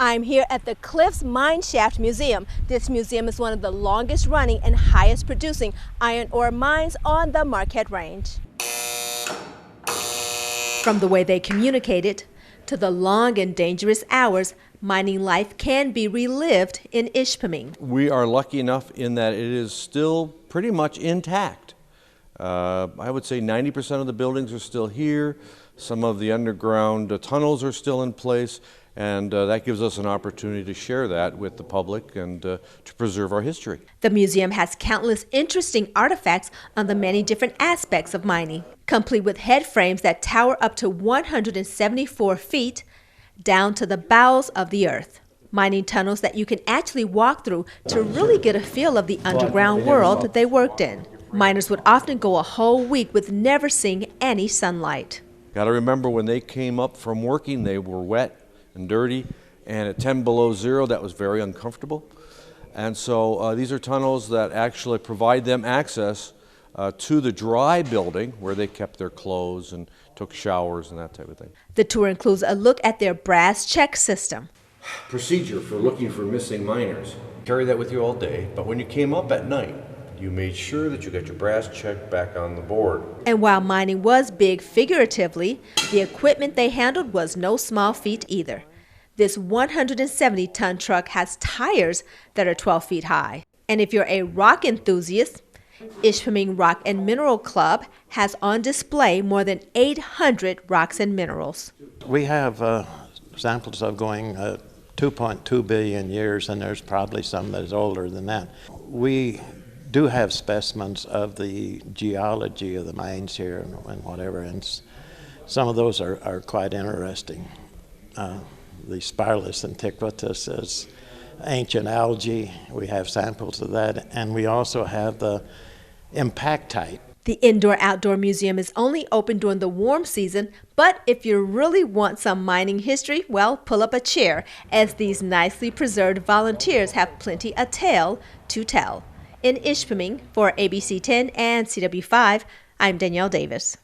I'm here at the Cliffs Mine Shaft Museum. This museum is one of the longest running and highest producing iron ore mines on the Marquette Range. From the way they communicate it to the long and dangerous hours, mining life can be relived in Ishpeming. We are lucky enough in that it is still pretty much intact. I would say 90% of the buildings are still here. Some of the underground tunnels are still in place, and that gives us an opportunity to share that with the public and to preserve our history. The museum has countless interesting artifacts on the many different aspects of mining, complete with head frames that tower up to 174 feet down to the bowels of the earth. Mining tunnels that you can actually walk through to really get a feel of the underground world that they worked in. Miners would often go a whole week with never seeing any sunlight. Got to remember, when they came up from working, they were wet and dirty, and at 10 below zero, that was very uncomfortable. And so these are tunnels that actually provide them access to the dry building where they kept their clothes and took showers and that type of thing. The tour includes a look at their brass check system. Procedure for looking for missing miners. Carry that with you all day, but when you came up at night, you made sure that you got your brass check back on the board. And while mining was big figuratively, the equipment they handled was no small feat either. This 170-ton truck has tires that are 12 feet high. And if you're a rock enthusiast, Ishpeming Rock and Mineral Club has on display more than 800 rocks and minerals. We have samples of going 2.2 billion years, and there's probably some that's older than that. We do have specimens of the geology of the mines here and whatever, and some of those are quite interesting. The Spirillus antiquus is ancient algae. We have samples of that, and we also have the impactite. The Indoor-Outdoor Museum is only open during the warm season, but if you really want some mining history, well, pull up a chair, as these nicely preserved volunteers have plenty a tale to tell. In Ishpeming, for ABC 10 and CW5, I'm Danielle Davis.